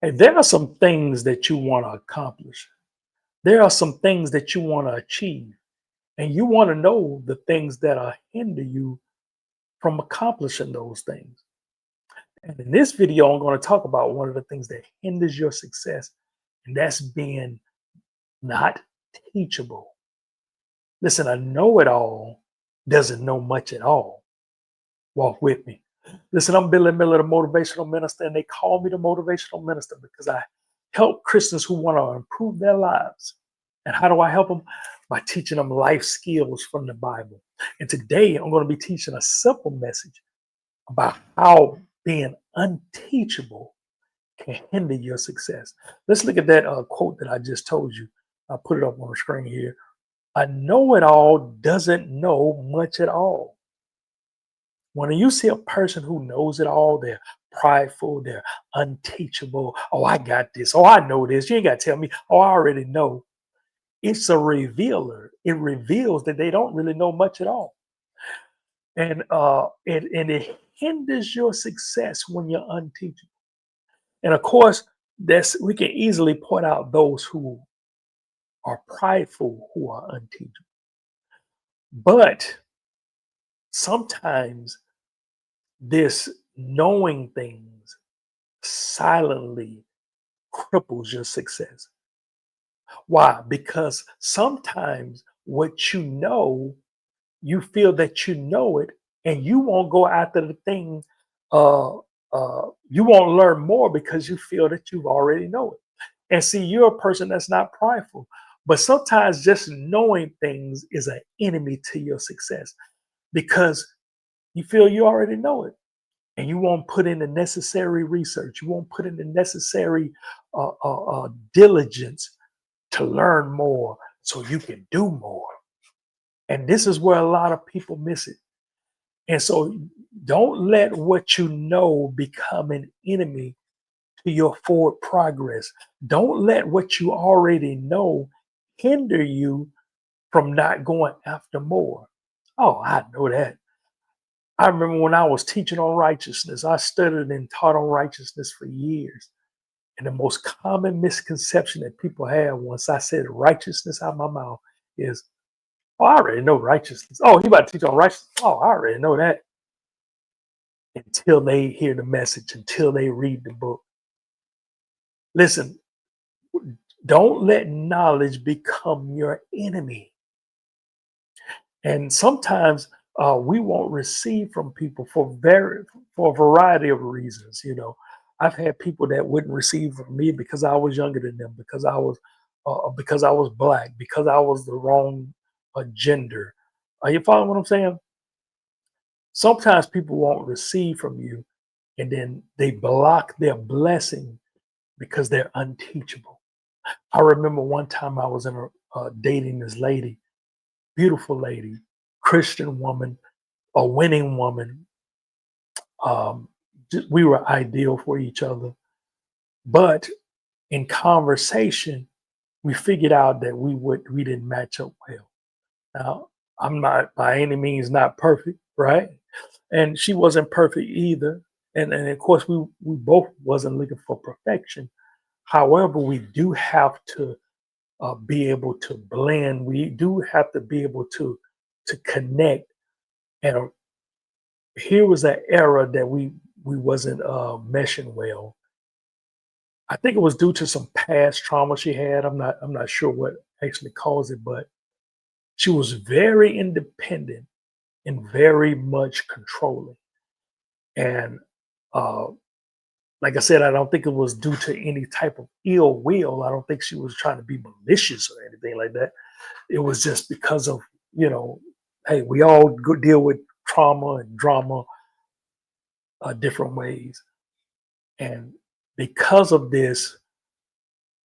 And there are some things that you want to accomplish. There are some things that you want to achieve, and you want to know the things that are hinder you from accomplishing those things. And in this video, I'm going to talk about one of the things that hinders your success, and that's being not teachable. Listen, a know-it-all doesn't know much at all. Walk with me. Listen, I'm Billy Miller, the motivational minister, and they call me the motivational minister because I help Christians who want to improve their lives. And how do I help them? By teaching them life skills from the Bible. And today I'm going to be teaching a simple message about how being unteachable can hinder your success. Let's look at that quote that I just told you. I'll put it up on the screen here. A know-it-all doesn't know much at all. When you see a person who knows it all, they're prideful, they're unteachable. Oh, I got this. Oh, I know this. You ain't got to tell me. Oh, I already know. It's a revealer. It reveals that they don't really know much at all. And it hinders your success when you're unteachable. And of course, we can easily point out those who are prideful, who are unteachable. But sometimes this knowing things silently cripples your success. Why? Because sometimes what you feel that you know it, and you won't go after the thing. You won't learn more because you feel that you already know it. And see, you're a person that's not prideful, but sometimes just knowing things is an enemy to your success because you feel you already know it, and you won't put in the necessary research. You won't put in the necessary diligence to learn more so you can do more. And this is where a lot of people miss it. And so don't let what you know become an enemy to your forward progress. Don't let what you already know hinder you from not going after more. Oh, I know that. I remember when I was teaching on righteousness, I studied and taught on righteousness for years. And the most common misconception that people have once I said righteousness out of my mouth is, oh, I already know righteousness. Oh, he about to teach on righteousness. Oh, I already know that. Until they hear the message, until they read the book. Listen, don't let knowledge become your enemy. And sometimes we won't receive from people for a variety of reasons. I've had people that wouldn't receive from me because I was younger than them, because I was black, because I was the wrong gender. Are you following what I'm saying? Sometimes people won't receive from you, and then they block their blessing because they're unteachable. I remember one time I was dating this lady, beautiful lady, Christian woman, a winning woman. We were ideal for each other, but in conversation, we figured out that we didn't match up well. Now, I'm not by any means not perfect, right? And she wasn't perfect either. And of course, we both wasn't looking for perfection. However, we do have to be able to blend. We do have to be able to connect. And here was an era that we wasn't meshing well. I think it was due to some past trauma she had. I'm not sure what actually caused it, but she was very independent and very much controlling. And uh, like I said, I don't think it was due to any type of ill will. I don't think she was trying to be malicious or anything like that. It was just because of, you know, hey, we all deal with trauma and drama different ways. And because of this,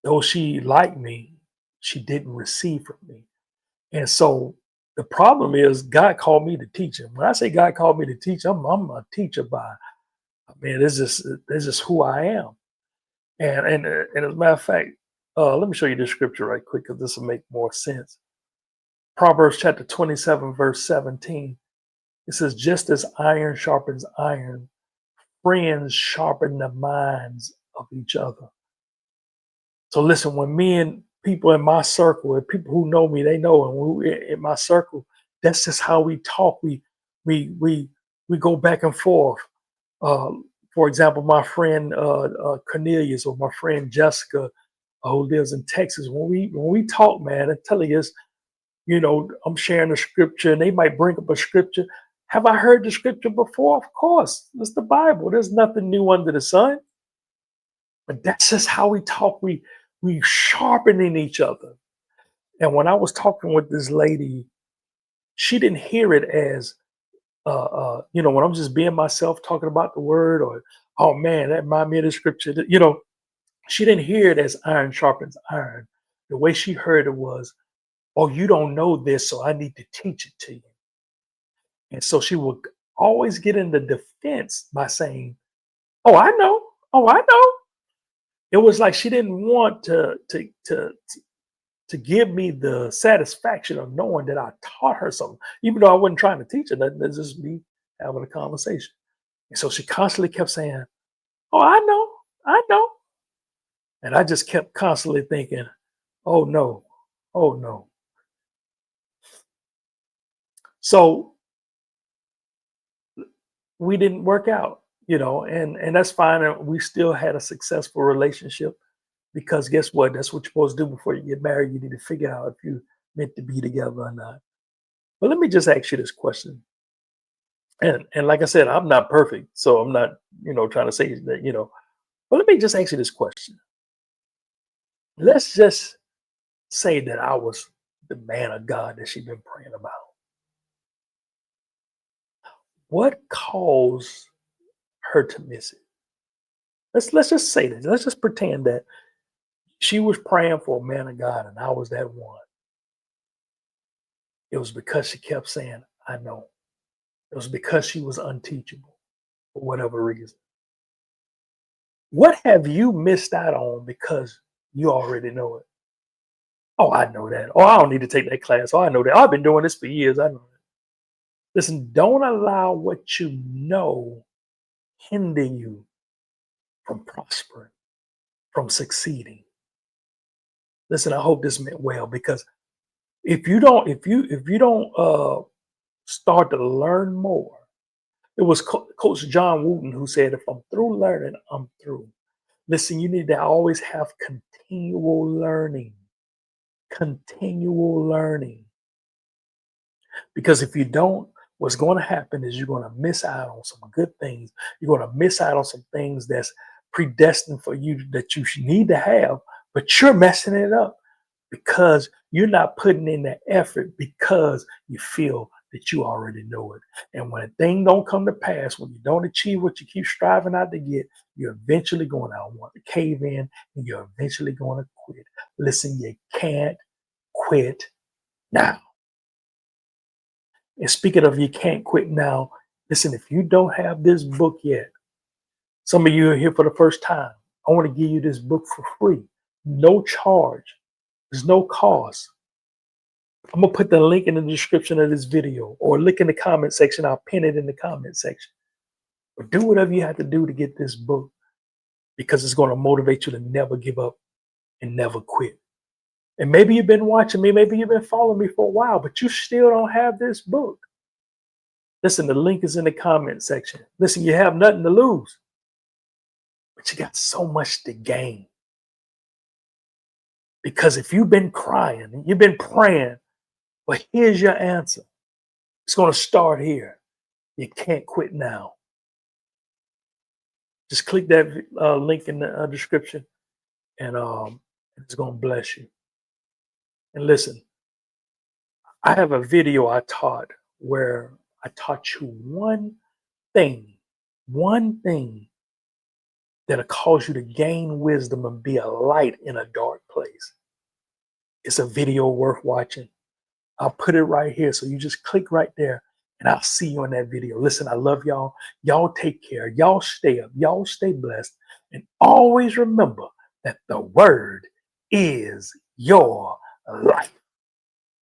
though she liked me, she didn't receive from me. And so the problem is God called me to teach him. When I say God called me to teach, I'm a teacher by, I mean, this is who I am. And as a matter of fact, let me show you this scripture right quick because this will make more sense. Proverbs chapter 27, verse 17. It says, just as iron sharpens iron, friends sharpen the minds of each other. So listen, when me and people in my circle, and people who know me, they know, and when we in my circle, that's just how we talk. We we we go back and forth. Uh, for example, my friend Cornelius or my friend Jessica, who lives in Texas, when we talk, man, I'm telling you, I'm sharing the scripture, and they might bring up a scripture. Have I heard the scripture before? Of course, it's the Bible. There's nothing new under the sun. But that's just how we talk. We sharpening each other. And when I was talking with this lady, she didn't hear it as when I'm just being myself talking about the word, or oh man, that remind me of the scripture. She didn't hear it as iron sharpens iron. The way she heard it was, oh, you don't know this, so I need to teach it to you. And so she would always get in the defense by saying, "Oh, I know. Oh, I know." It was like she didn't want to give me the satisfaction of knowing that I taught her something, even though I wasn't trying to teach her. That's just me having a conversation. And so she constantly kept saying, "Oh, I know, I know." And I just kept constantly thinking, "Oh no, oh no." So we didn't work out, and that's fine. And we still had a successful relationship because guess what? That's what you're supposed to do before you get married. You need to figure out if you're meant to be together or not. But let me just ask you this question. And like I said, I'm not perfect, so I'm not, trying to say that. But let me just ask you this question. Let's just say that I was the man of God that she's been praying about. What caused her to miss it? Let's just say that. Let's just pretend that she was praying for a man of God and I was that one. It was because she kept saying, "I know." It was because she was unteachable for whatever reason. What have you missed out on because you already know it? Oh, I know that. Oh, I don't need to take that class. Oh, I know that. I've been doing this for years. I know that. Listen, don't allow what you know hinder you from prospering, from succeeding. Listen, I hope this meant well, because if you don't start to learn more, it was Coach John Wooten who said, "If I'm through learning, I'm through." Listen, you need to always have continual learning, continual learning. Because if you don't, what's going to happen is you're going to miss out on some good things. You're going to miss out on some things that's predestined for you that you need to have, but you're messing it up because you're not putting in the effort because you feel that you already know it. And when a thing don't come to pass, when you don't achieve what you keep striving out to get, you're eventually going to want to cave in, and you're eventually going to quit. Listen, you can't quit now. And speaking of you can't quit now, listen, if you don't have this book yet, some of you are here for the first time. I want to give you this book for free, no charge. There's no cost. I'm going to put the link in the description of this video, or link in the comment section. I'll pin it in the comment section. But do whatever you have to do to get this book, because it's going to motivate you to never give up and never quit. And maybe you've been watching me, maybe you've been following me for a while, but you still don't have this book. Listen, the link is in the comment section. Listen, you have nothing to lose, but you got so much to gain. Because if you've been crying and you've been praying, well, here's your answer. It's going to start here. You can't quit now. Just click that link in the description, and it's going to bless you. And listen, I have a video I taught where I taught you one thing that'll cause you to gain wisdom and be a light in a dark place. It's a video worth watching. I'll put it right here. So you just click right there, and I'll see you in that video. Listen, I love y'all. Y'all take care. Y'all stay up. Y'all stay blessed. And always remember that the word is your life.